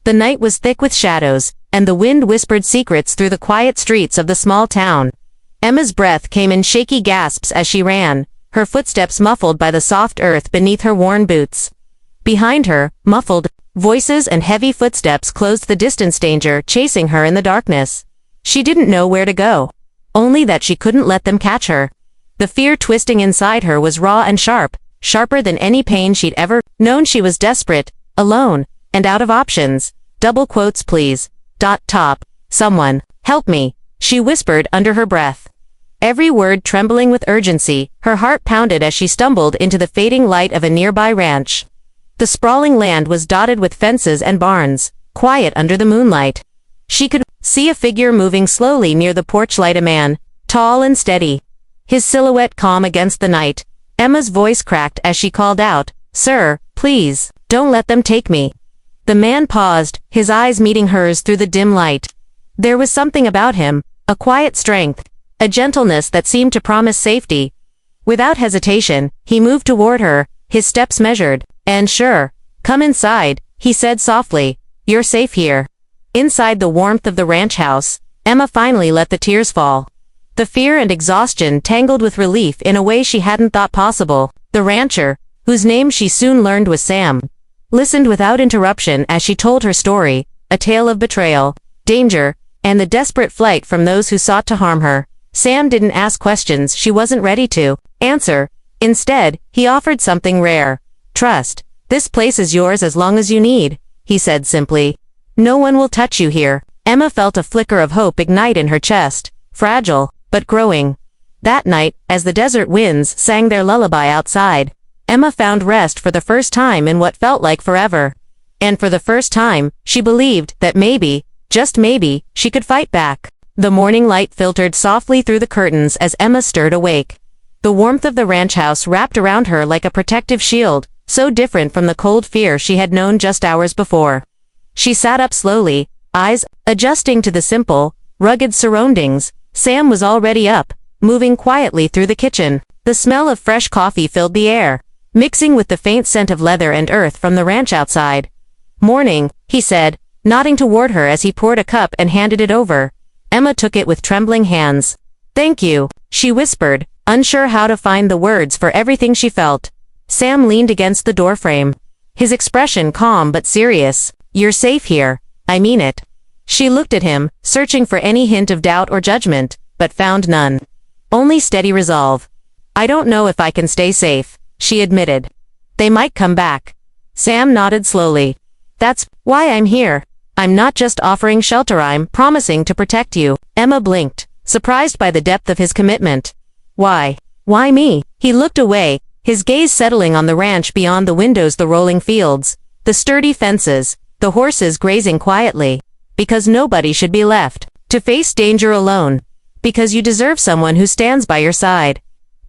The night was thick with shadows, and the wind whispered secrets through the quiet streets of the small town. Emma's breath came in shaky gasps as she ran, her footsteps muffled by the soft earth beneath her worn boots. Behind her, muffled voices and heavy footsteps closed the distance, danger chasing her in the darkness. She didn't know where to go. Only that she couldn't let them catch her. The fear twisting inside her was raw and sharp, sharper than any pain she'd ever known. She was desperate, alone, and out of options. Double quotes, please. Top. Someone, help me, she whispered under her breath. Every word trembling with urgency, her heart pounded as she stumbled into the fading light of a nearby ranch. The sprawling land was dotted with fences and barns, quiet under the moonlight. She could see a figure moving slowly near the porch light, a man, tall and steady. His silhouette calm against the night. Emma's voice cracked as she called out, "Sir, please, don't let them take me." The man paused, his eyes meeting hers through the dim light. There was something about him, a quiet strength, a gentleness that seemed to promise safety. Without hesitation, he moved toward her, his steps measured, and sure. "Come inside," he said softly. "You're safe here." Inside the warmth of the ranch house, Emma finally let the tears fall. The fear and exhaustion tangled with relief in a way she hadn't thought possible. The rancher, whose name she soon learned was Sam, listened without interruption as she told her story, a tale of betrayal, danger, and the desperate flight from those who sought to harm her. Sam didn't ask questions she wasn't ready to answer. Instead, he offered something rare. "Trust. This place is yours as long as you need," he said simply. "No one will touch you here." Emma felt a flicker of hope ignite in her chest, fragile, but growing. That night, as the desert winds sang their lullaby outside, Emma found rest for the first time in what felt like forever. And for the first time, she believed that maybe, just maybe, she could fight back. The morning light filtered softly through the curtains as Emma stirred awake. The warmth of the ranch house wrapped around her like a protective shield, so different from the cold fear she had known just hours before. She sat up slowly, eyes adjusting to the simple, rugged surroundings. Sam was already up, moving quietly through the kitchen. The smell of fresh coffee filled the air, mixing with the faint scent of leather and earth from the ranch outside. "Morning," he said, nodding toward her as he poured a cup and handed it over. Emma took it with trembling hands. "Thank you," she whispered, unsure how to find the words for everything she felt. Sam leaned against the doorframe, his expression calm but serious. "You're safe here. I mean it." She looked at him, searching for any hint of doubt or judgment, but found none. Only steady resolve. "I don't know if I can stay safe," she admitted. "They might come back." Sam nodded slowly. "That's why I'm here. I'm not just offering shelter, I'm promising to protect you." Emma blinked, surprised by the depth of his commitment. "Why? Why me?" He looked away, his gaze settling on the ranch beyond the windows, the rolling fields, the sturdy fences, the horses grazing quietly. "Because nobody should be left to face danger alone. Because you deserve someone who stands by your side."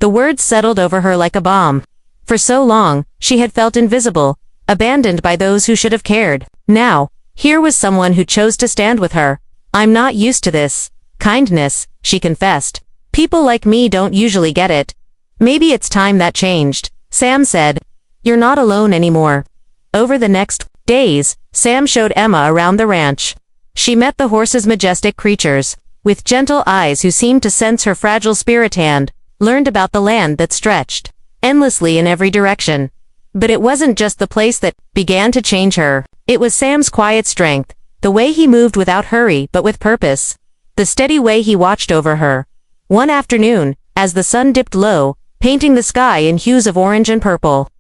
The words settled over her like a balm. For so long, she had felt invisible, abandoned by those who should have cared. Now, here was someone who chose to stand with her. "I'm not used to this kindness," she confessed. "People like me don't usually get it." "Maybe it's time that changed," Sam said. "You're not alone anymore." Over the next days, Sam showed Emma around the ranch. She met the horses' majestic creatures, with gentle eyes who seemed to sense her fragile spirit, and learned about the land that stretched endlessly in every direction. But it wasn't just the place that began to change her. It was Sam's quiet strength, the way he moved without hurry but with purpose, the steady way he watched over her. One afternoon, as the sun dipped low, painting the sky in hues of orange and purple,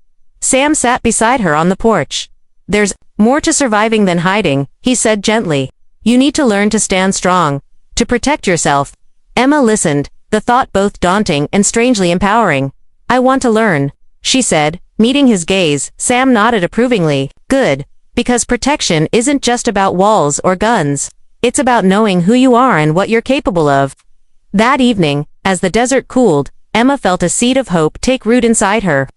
Sam sat beside her on the porch. "There's more to surviving than hiding," he said gently. "You need to learn to stand strong, to protect yourself." Emma listened, the thought both daunting and strangely empowering. "I want to learn," she said, meeting his gaze. Sam nodded approvingly. "Good. Because protection isn't just about walls or guns. It's about knowing who you are and what you're capable of." That evening, as the desert cooled, Emma felt a seed of hope take root inside her.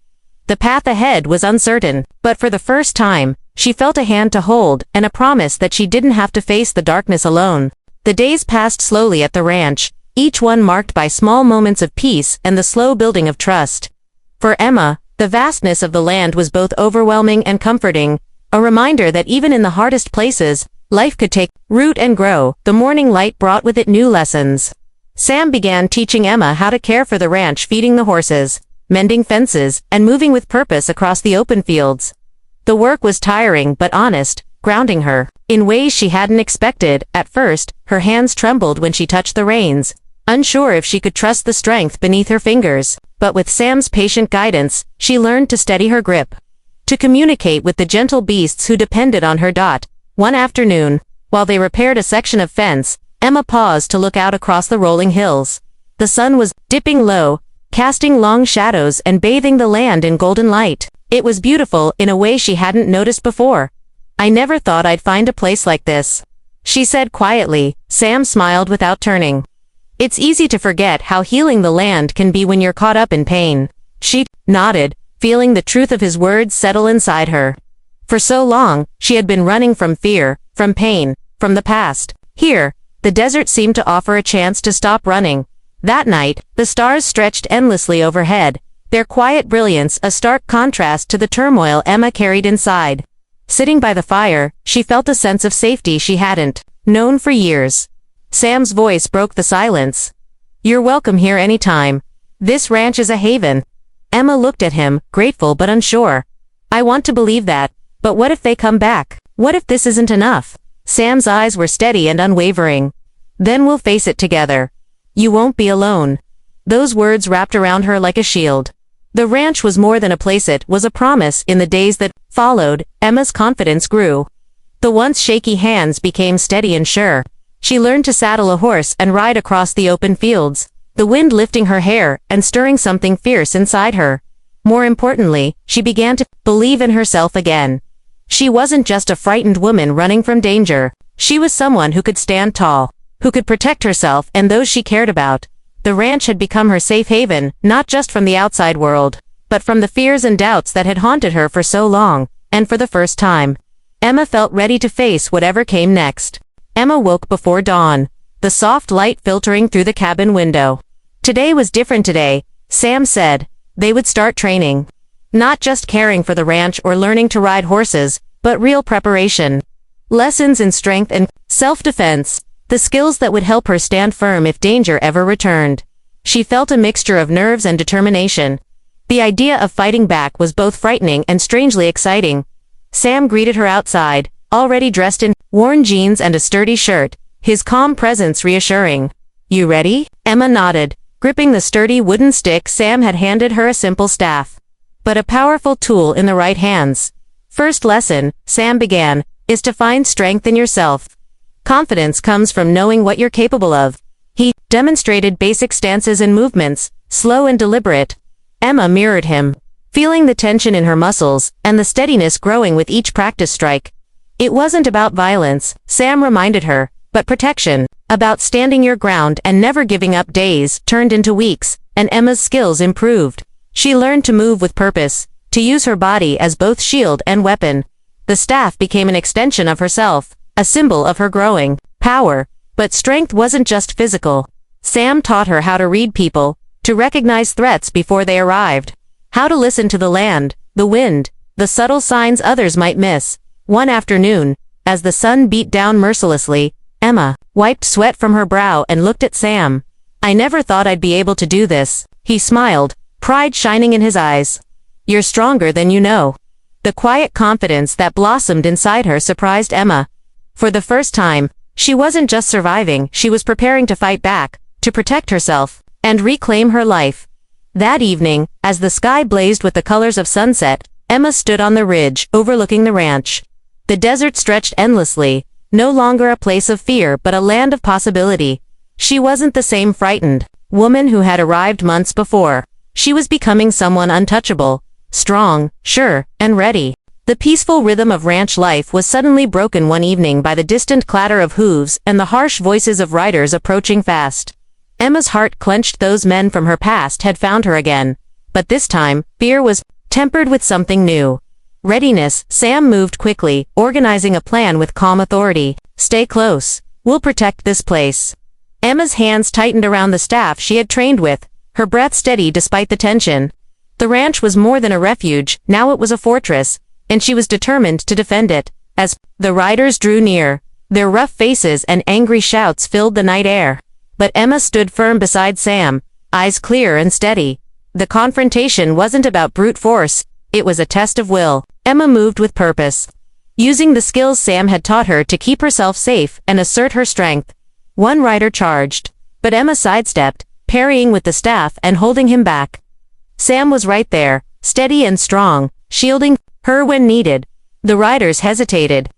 The path ahead was uncertain, but for the first time, she felt a hand to hold and a promise that she didn't have to face the darkness alone. The days passed slowly at the ranch, each one marked by small moments of peace and the slow building of trust. For Emma, the vastness of the land was both overwhelming and comforting, A reminder that even in the hardest places, life could take root and grow. The morning light brought with it new lessons. Sam began teaching Emma how to care for the ranch, feeding the horses, mending fences, and moving with purpose across the open fields. The work was tiring but honest, grounding her in ways she hadn't expected. At first, her hands trembled when she touched the reins, unsure if she could trust the strength beneath her fingers. But with Sam's patient guidance, she learned to steady her grip, to communicate with the gentle beasts who depended on her. One afternoon, while they repaired a section of fence, Emma paused to look out across the rolling hills. The sun was dipping low, casting long shadows and bathing the land in golden light. It was beautiful in a way she hadn't noticed before. "I never thought I'd find a place like this," she said quietly. Sam smiled without turning. "It's easy to forget how healing the land can be when you're caught up in pain." She nodded, feeling the truth of his words settle inside her. For so long, she had been running from fear, from pain, from the past. Here, the desert seemed to offer a chance to stop running. That night, the stars stretched endlessly overhead, their quiet brilliance a stark contrast to the turmoil Emma carried inside. Sitting by the fire, she felt a sense of safety she hadn't known for years. Sam's voice broke the silence. "You're welcome here anytime. This ranch is a haven." Emma looked at him, grateful but unsure. "I want to believe that, but what if they come back? What if this isn't enough?" Sam's eyes were steady and unwavering. "Then we'll face it together. You won't be alone." Those words wrapped around her like a shield. The ranch was more than a place, it was a promise. In the days that followed, Emma's confidence grew. The once shaky hands became steady and sure. She learned to saddle a horse and ride across the open fields, the wind lifting her hair and stirring something fierce inside her. More importantly, she began to believe in herself again. She wasn't just a frightened woman running from danger. She was someone who could stand tall, who could protect herself and those she cared about. The ranch had become her safe haven, not just from the outside world, but from the fears and doubts that had haunted her for so long. And for the first time, Emma felt ready to face whatever came next. Emma woke before dawn, the soft light filtering through the cabin window. Today was different. Today, Sam said, they would start training. Not just caring for the ranch or learning to ride horses, but real preparation. Lessons in strength and self-defense, the skills that would help her stand firm if danger ever returned. She felt a mixture of nerves and determination. The idea of fighting back was both frightening and strangely exciting. Sam greeted her outside, already dressed in worn jeans and a sturdy shirt, his calm presence reassuring. "You ready?" Emma nodded, gripping the sturdy wooden stick. Sam had handed her a simple staff, but a powerful tool in the right hands. "First lesson," Sam began, "is to find strength in yourself. Confidence comes from knowing what you're capable of." He demonstrated basic stances and movements, slow and deliberate. Emma mirrored him, feeling the tension in her muscles and the steadiness growing with each practice strike. It wasn't about violence, Sam reminded her, but protection, about standing your ground and never giving up. Days turned into weeks, and Emma's skills improved. She learned to move with purpose, to use her body as both shield and weapon. The staff became an extension of herself, a symbol of her growing power. But strength wasn't just physical. Sam taught her how to read people, to recognize threats before they arrived, how to listen to the land, the wind, the subtle signs others might miss. One afternoon, as the sun beat down mercilessly, Emma wiped sweat from her brow and looked at Sam. "I never thought I'd be able to do this," he smiled, pride shining in his eyes. "You're stronger than you know." The quiet confidence that blossomed inside her surprised Emma. For the first time, she wasn't just surviving, she was preparing to fight back, to protect herself, and reclaim her life. That evening, as the sky blazed with the colors of sunset, Emma stood on the ridge, overlooking the ranch. The desert stretched endlessly, no longer a place of fear but a land of possibility. She wasn't the same frightened woman who had arrived months before. She was becoming someone untouchable, strong, sure, and ready. The peaceful rhythm of ranch life was suddenly broken one evening by the distant clatter of hooves and the harsh voices of riders approaching fast. Emma's heart clenched. Those men from her past had found her again. But this time, fear was tempered with something new. Readiness. Sam moved quickly, organizing a plan with calm authority. "Stay close. We'll protect this place." Emma's hands tightened around the staff she had trained with, her breath steady despite the tension. The ranch was more than a refuge, now it was a fortress, and she was determined to defend it. As the riders drew near, their rough faces and angry shouts filled the night air. But Emma stood firm beside Sam, eyes clear and steady. The confrontation wasn't about brute force, it was a test of will. Emma moved with purpose, using the skills Sam had taught her to keep herself safe and assert her strength. One rider charged, but Emma sidestepped, parrying with the staff and holding him back. Sam was right there, steady and strong, shielding her when needed. The riders hesitated,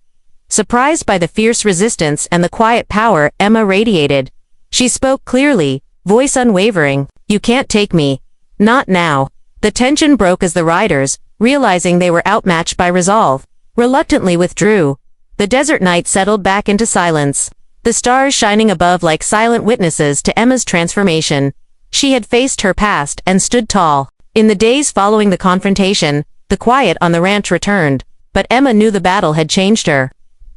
surprised by the fierce resistance and the quiet power Emma radiated. She spoke clearly, voice unwavering, "You can't take me. Not now." The tension broke as the riders, realizing they were outmatched by resolve, reluctantly withdrew. The desert night settled back into silence, the stars shining above like silent witnesses to Emma's transformation. She had faced her past and stood tall. In the days following the confrontation, the quiet on the ranch returned, but Emma knew the battle had changed her.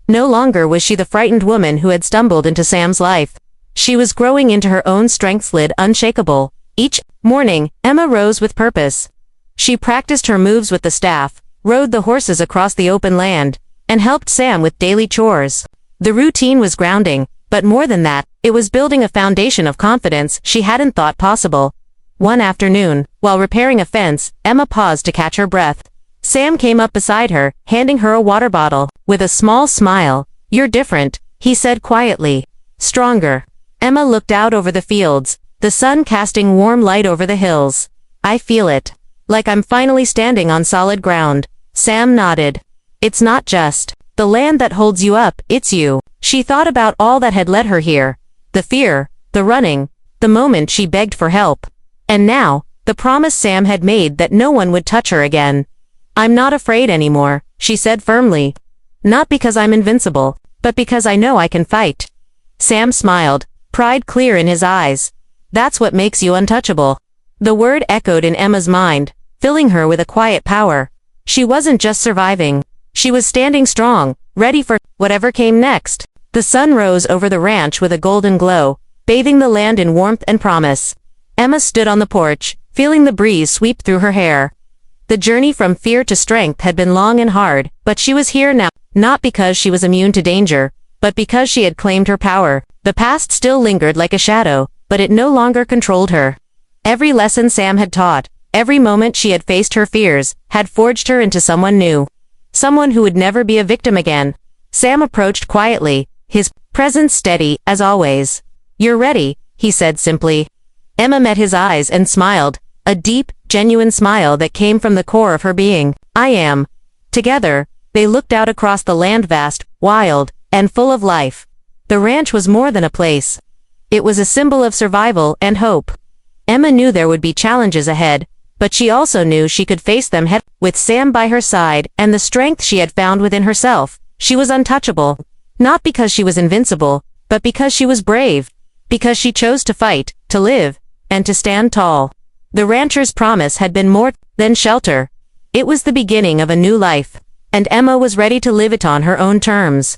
No longer was she the frightened woman who had stumbled into Sam's life. She was growing into her own strength, unshakable. Each morning, Emma rose with purpose. She practiced her moves with the staff, rode the horses across the open land, and helped Sam with daily chores. The routine was grounding, but more than that, it was building a foundation of confidence she hadn't thought possible. One afternoon, while repairing a fence, Emma paused to catch her breath. Sam came up beside her, handing her a water bottle. With a small smile, "You're different," he said quietly. "Stronger." Emma looked out over the fields, the sun casting warm light over the hills. "I feel it. Like I'm finally standing on solid ground." Sam nodded. "It's not just the land that holds you up, it's you." She thought about all that had led her here. The fear, the running, the moment she begged for help. And now, the promise Sam had made that no one would touch her again. "I'm not afraid anymore," she said firmly. "Not because I'm invincible, but because I know I can fight." Sam smiled, pride clear in his eyes. "That's what makes you untouchable." The word echoed in Emma's mind, filling her with a quiet power. She wasn't just surviving. She was standing strong, ready for whatever came next. The sun rose over the ranch with a golden glow, bathing the land in warmth and promise. Emma stood on the porch, feeling the breeze sweep through her hair. The journey from fear to strength had been long and hard, but she was here now, not because she was immune to danger, but because she had claimed her power. The past still lingered like a shadow, but it no longer controlled her. Every lesson Sam had taught, every moment she had faced her fears, had forged her into someone new. Someone who would never be a victim again. Sam approached quietly, his presence steady, as always. "You're ready," he said simply. Emma met his eyes and smiled, a deep, genuine smile that came from the core of her being. "I am." Together, they looked out across the land, vast, wild, and full of life. The ranch was more than a place. It was a symbol of survival and hope. Emma knew there would be challenges ahead, but she also knew she could face them head. With Sam by her side and the strength she had found within herself, she was untouchable. Not because she was invincible, but because she was brave. Because she chose to fight, to live, and to stand tall. The rancher's promise had been more than shelter. It was the beginning of a new life, and Emma was ready to live it on her own terms.